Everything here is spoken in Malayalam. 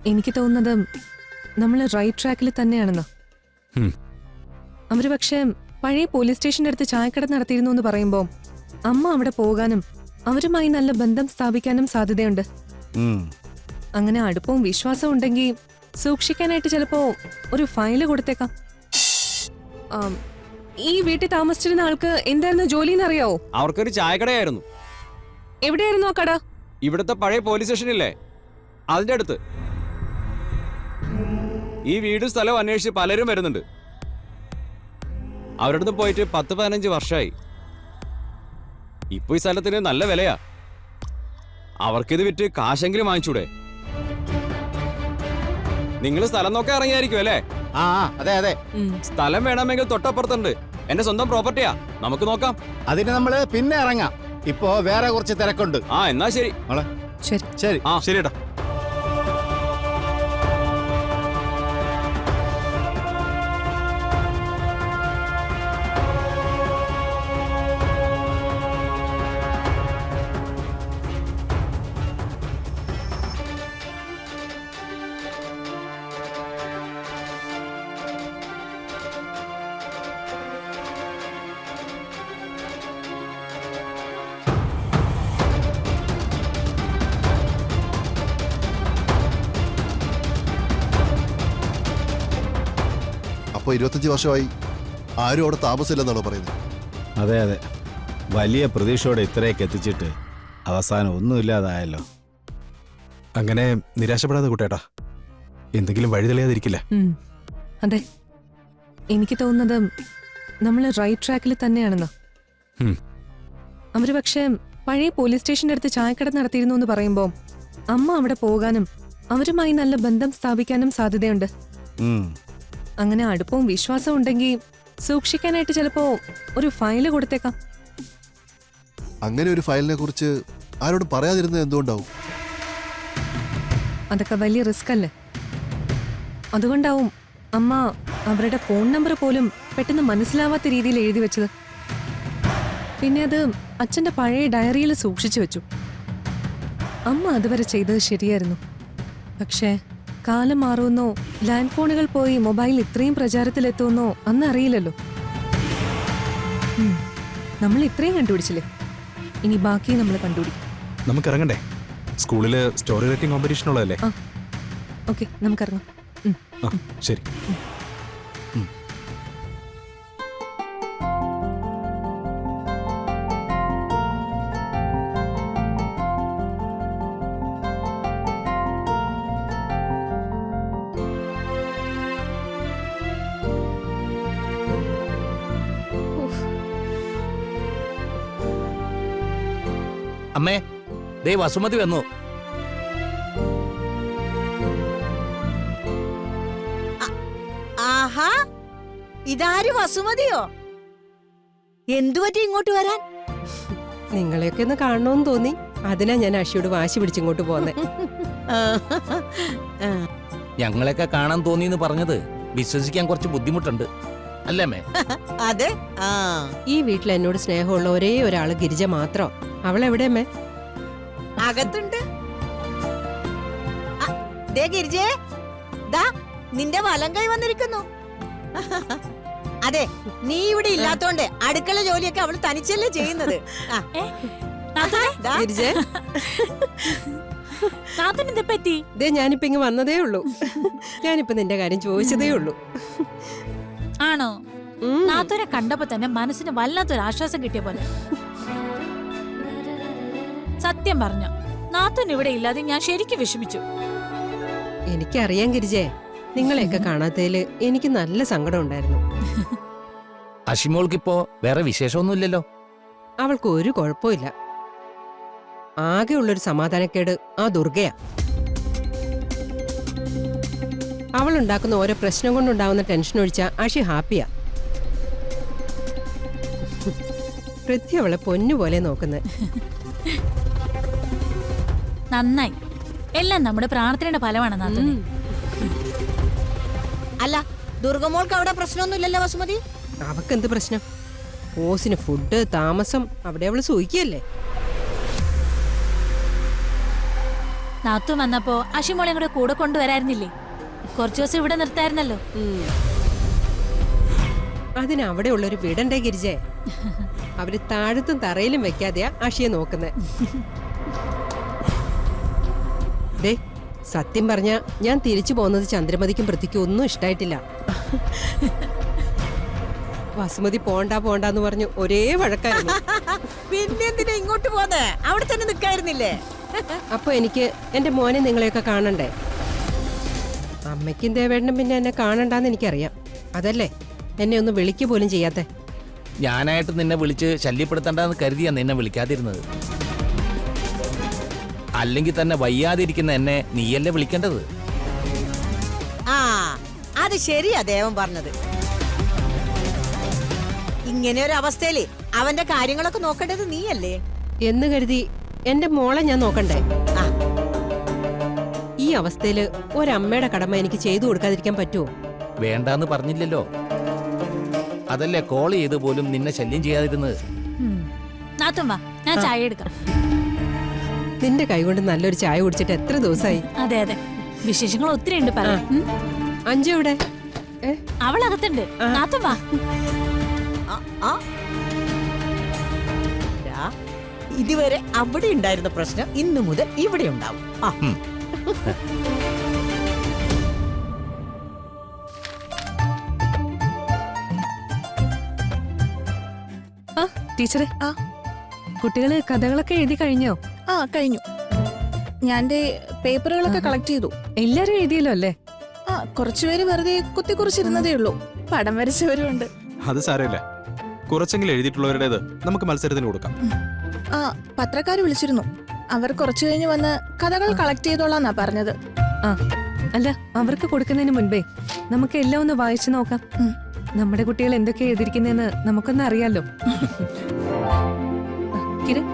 എനിക്ക് തോന്നുന്നത് നമ്മൾ റൈറ്റ് ട്രാക്കിൽ തന്നെയാണെന്ന്. ഉം. അവര് പക്ഷേ പഴയ പോലീസ് സ്റ്റേഷന്റെ അടുത്ത് ചായക്കട നടത്തിയിരുന്നു എന്ന് പറയുമ്പോൾ അമ്മ അവിടെ പോകാനും അവരുമായി നല്ല ബന്ധം സ്ഥാപിക്കാനും സാധ്യതയുണ്ട്. അങ്ങനെ അടുപ്പവും വിശ്വാസവും ഉണ്ടെങ്കിൽ സൂക്ഷിക്കാനായിട്ട് ചിലപ്പോ ഒരു ഫയല് കൊടുത്തേക്കാം. ഈ വീട്ടിൽ താമസിച്ചിരുന്ന ആൾക്ക് എന്തായിരുന്നു ജോലി എന്നറിയാവോ? അവർക്കൊരു ചായക്കടയായിരുന്നു. എവിടെയായിരുന്നു ആ കട? ഇവിടുത്തെ പഴയ പോലീസ് സ്റ്റേഷനില്ലേ, അതിന്റെ അടുത്ത്. ഈ വീടും സ്ഥലവും അന്വേഷിച്ച് പലരും വരുന്നുണ്ട്. അവരുടെ അടുത്ത് പോയിട്ട് 10-15 വർഷമായി. ഇപ്പൊ ഈ സ്ഥലത്തിന് നല്ല വിലയാ. അവർക്കിത് വിറ്റ് കാശെങ്കിലും വാങ്ങിച്ചൂടെ? നിങ്ങൾ സ്ഥലം നോക്കാൻ ഇറങ്ങിയായിരിക്കും അല്ലേ? ആ അതെ അതെ. സ്ഥലം വേണമെങ്കിൽ തൊട്ടപ്പുറത്തുണ്ട്. എന്റെ സ്വന്തം പ്രോപ്പർട്ടിയാ, നമുക്ക് നോക്കാം. അതിന് നമ്മള് പിന്നെ ഇറങ്ങാം. ഇപ്പോ വേറെ കുറച്ച് തിരക്കുണ്ട്. എന്നാ ശരി. ശരി ശരി. ശരിടാ. അപ്പോൾ 25 വർഷമായി ആരും അവിടെ താമസമില്ലെന്നാണോ പറയുന്നത്? അതെ അതെ, വലിയ പ്രതീക്ഷയോടെ ഇത്രയൊക്കെ എത്തിച്ചിട്ട് അവസാനം ഒന്നുമില്ലാതായല്ലോ. അങ്ങനെ നിരാശപ്പെടാതെ കൂട്ടേട്ടാ, എന്തെങ്കിലും വഴി തെളിയാതിരിക്കില്ല. അതെ, എനിക്ക് തോന്നുന്നത് നമ്മൾ റൈറ്റ് ട്രാക്കിൽ തന്നെയാണെന്ന്. അവര് പക്ഷേ പഴയ പോലീസ് സ്റ്റേഷന്റെ അടുത്ത് ചായക്കട നടത്തിയിരുന്നു എന്ന് പറയുമ്പോൾ അമ്മ അവിടെ പോകാനും അവരുമായി നല്ല ബന്ധം സ്ഥാപിക്കാനും സാധ്യതയുണ്ട്. അങ്ങനെ അടുപ്പവും വിശ്വാസവും ഉണ്ടെങ്കിൽ സൂക്ഷിക്കാനായിട്ട് ചിലപ്പോ ഒരു ഫയല് കൊടുത്തേക്കാം. അങ്ങനെ ഒരു ഫയലിനെ കുറിച്ച് ആരോടും പറയാതിരുന്നത് എന്തുകൊണ്ടാവും? അതൊക്കെ വലിയ റിസ്ക് അല്ലേ? അതുകൊണ്ടാവും അമ്മ അവരുടെ ഫോൺ നമ്പർ പോലും പെട്ടെന്ന് മനസ്സിലാവാത്ത രീതിയിൽ എഴുതി വെച്ചത്. പിന്നെ അത് അച്ഛന്റെ പഴയ ഡയറിയിൽ സൂക്ഷിച്ചു വെച്ചു. അമ്മ അതുവരെ ചെയ്തത് ശരിയായിരുന്നു. പക്ഷേ കാലം മാറുമെന്നോ ലാൻഡ് ഫോണുകൾ പോയി മൊബൈൽ ഇത്രയും പ്രചാരത്തിലെത്തുമെന്നോ അന്ന് അറിയില്ലല്ലോ. നമ്മൾ ഇത്രയും കണ്ടുപിടിച്ചില്ലേ, ഇനി ബാക്കി നമ്മൾ കണ്ടുപിടിക്കും. നമുക്ക് ഇറങ്ങണ്ടേ? സ്കൂളില് സ്റ്റോറി റൈറ്റിംഗ് കോമ്പറ്റീഷൻ ഉള്ളതല്ലേ? ഓക്കെ, നമുക്കിറങ്ങാം. ശരി. അമ്മേ, ദേ വസുമതി വന്നു. ആഹാ, ഇതാര് വസുമതിയോ? എന്തുപറ്റി ഇങ്ങോട്ട് വരാൻ? നിങ്ങളെയൊക്കെ ഒന്ന് കാണണമെന്ന് തോന്നി, അതിനാ ഞാൻ അഷിയോട് വാശി പിടിച്ചിങ്ങോട്ട് പോന്നെ. ഞങ്ങളെയൊക്കെ കാണാൻ തോന്നിയെന്ന് പറഞ്ഞത് വിശ്വസിക്കാൻ കുറച്ച് ബുദ്ധിമുട്ടുണ്ട് അല്ലേ അമ്മേ? അതെ. ഈ വീട്ടിൽ എന്നോട് സ്നേഹമുള്ള ഒരേ ഒരാള് ഗിരിജ മാത്രം. അവളെവിടെയമ്മേ? അകത്തുണ്ട്. ദേ ഗിരിജേ, ദാ നിന്റെ വലം കൈ വന്നിരിക്കുന്നു. അതെ, നീ ഇവിടെ ഇല്ലാത്തോണ്ട് അടുക്കള ജോലിയൊക്കെ അവള് തനിച്ചല്ലേ ചെയ്യുന്നത്. ഗിരിജേ, ദേ ഞാനിപ്പോ ഇങ്ങ് വന്നതേ ഉള്ളൂ. ഞാനിപ്പോ നിന്റെ കാര്യം ചോദിച്ചതേ ഉള്ളൂ. ആണോ? നാത്തൂനെ കണ്ടപ്പോ തന്നെ മനസ്സിന് വല്ലാത്തൊരു ആശ്വാസം കിട്ടിയ പോലെ. സത്യം പറഞ്ഞ നാത്തൂൻ ഇവിടെ ഇല്ലാതെ ഞാൻ ശരിക്കും വിഷമിച്ചു. എനിക്കറിയാം ഗിരിജേ, നിങ്ങളെയൊക്കെ കാണാത്തതില് എനിക്ക് നല്ല സങ്കടം ഉണ്ടായിരുന്നു. അഷിമോൾക്കിപ്പോ വേറെ വിശേഷമൊന്നുമില്ലല്ലോ? അവൾക്ക് ഒരു കുഴപ്പമില്ല. ആകെയുള്ളൊരു സമാധാനക്കേട് ആ ദുർഗയാ. അവളുണ്ടാക്കുന്ന ഓരോ പ്രശ്നം കൊണ്ടുണ്ടാവുന്ന ടെൻഷൻ ഒഴിച്ചാ അഷി ഹാപ്പിയാ. പൃഥ്വി അവളെ പൊന്നുപോലെ നോക്കുന്നത്. നന്നായി, എല്ലാം നമ്മുടെ പ്രാർത്ഥനയുടെ ഫലമാണ് നാത്തൂനെ. അല്ല, ദുർഗമോൾക്ക് അവിടെ പ്രശ്നമൊന്നുമില്ലല്ലോ വസുമതി? അവക്കെന്ത് പ്രശ്നം? ഓസിന് ഫുഡ്, താമസം, അവിടെ അവള് സൂഹിക്കല്ലേ. നാത്തു വന്നപ്പോ അഷിമോളെ കൂടെ കൂടെ കൊണ്ടുവരായിരുന്നില്ലേ? കുറച്ചു ദിവസം ഇവിടെ നിർത്തായിരുന്നല്ലോ. അതിനവിടെ ഉള്ളൊരു വീടണ്ടേ ഗിരിജേ. അവര് താഴത്തും തറയിലും വെക്കാതെയാ അഷിയെ നോക്കുന്നത്. ദേ, സത്യം പറഞ്ഞ ഞാൻ തിരിച്ചു പോകുന്നത് ചന്ദ്രമതിക്കും പൃഥ്വിക്കും ഒന്നും ഇഷ്ടായിട്ടില്ല. വസുമതി പോണ്ടാന്ന് പറഞ്ഞു ഒരേ വഴക്കായിരുന്നു. പിന്നെ എന്തിനാ ഇങ്ങോട്ട് പോന്നേ? അവിടെ തന്നെ നിൽക്കായിരുന്നില്ലേ? അപ്പൊ എനിക്ക് എന്റെ മോനെ നിങ്ങളെയൊക്കെ കാണണ്ടേ? അമ്മയ്ക്കും ദേവേട്ടനും പിന്നെ എന്നെ കാണണ്ടാന്ന് എനിക്കറിയാം. അതല്ലേ എന്നെ ഒന്ന് വിളിക്കുക പോലും ചെയ്യാത്തെ. ഞാനായിട്ട് നിന്നെ വിളിച്ച് ശല്യപ്പെടുത്തണ്ടെന്ന് കരുതിയാ നിന്നെ വിളിക്കാതിരുന്നത്. അല്ലെങ്കിൽ തന്നെ വയ്യാതിരിക്കുന്ന എന്നെ നീയല്ലേ വിളിക്കേണ്ടത്? ആ, അത് ശരിയാ ദേവൻ പറഞ്ഞത്. ഇങ്ങനെ ഒരു അവസ്ഥയില് അവന്റെ കാര്യങ്ങളൊക്കെ നോക്കേണ്ടത് നീയല്ലേ? എന്ന് കരുതി എന്റെ മോളെ ഞാൻ നോക്കണ്ടേ? ആ, ഈ അവസ്ഥയില് ഒരമ്മയുടെ കടമ എനിക്ക് ചെയ്തു കൊടുക്കാതിരിക്കാൻ പറ്റുമോ? വേണ്ടാന്ന് പറഞ്ഞില്ലല്ലോ. അതല്ലേ കോൾ ചെയ്ത് പോലും നിന്നെ ശല്യം ചെയ്യാതിരുന്നത്. നാത്തും വാ, ഞാൻ ചായ എടുക്കാം. നിന്റെ കൈകൊണ്ട് നല്ലൊരു ചായ കുടിച്ചിട്ട് എത്ര ദിവസമായി? അതെ അതെ, വിശേഷങ്ങൾ ഒത്തിരി ഉണ്ട് പറയാൻ. അഞ്ചു എവിടെ? അവളകത്തുണ്ട്. നാത്തും വാ. ആ, ആ. ദാ, ഇതുവരെ അവിടെ ഉണ്ടായിരുന്ന പ്രശ്നം ഇന്നു മുതൽ ഇവിടെ ഉണ്ടാവും. ആ, ആ ടീച്ചറെ, കുട്ടികള് കഥകളൊക്കെ എഴുതി കഴിഞ്ഞോ? ആ കഴിഞ്ഞു. ഞാൻ പേപ്പറുകളൊക്കെ കളക്ട് ചെയ്തു. എല്ലാരും എഴുതിയല്ലോ അല്ലേ? ആ കുറച്ചുപേര് വെറുതെ കുത്തിക്കുറിച്ചിരുന്നതേ ഉള്ളൂ. പടം വരച്ചവരും ഉണ്ട്. അത് സാരമില്ല, കുറച്ചെങ്കിലും എഴുതിയിട്ടുള്ളവരുടേത് നമുക്ക് മത്സരത്തിന് കൊടുക്കാം. ആ പത്രക്കാര് വിളിച്ചിരുന്നു. അവർ കുറച്ചു കഴിഞ്ഞ് വന്ന് കഥകൾ കളക്ട് ചെയ്തോളാന്നാ പറഞ്ഞത്. ആ അല്ല, അവർക്ക് കൊടുക്കുന്നതിന് മുൻപേ നമുക്ക് എല്ലാം ഒന്ന് വായിച്ചു നോക്കാം. നമ്മുടെ കുട്ടികൾ എന്തൊക്കെ എഴുതിയിരിക്കുന്നതെന്ന് നമുക്കൊന്ന് അറിയാലോ. കിരൺ,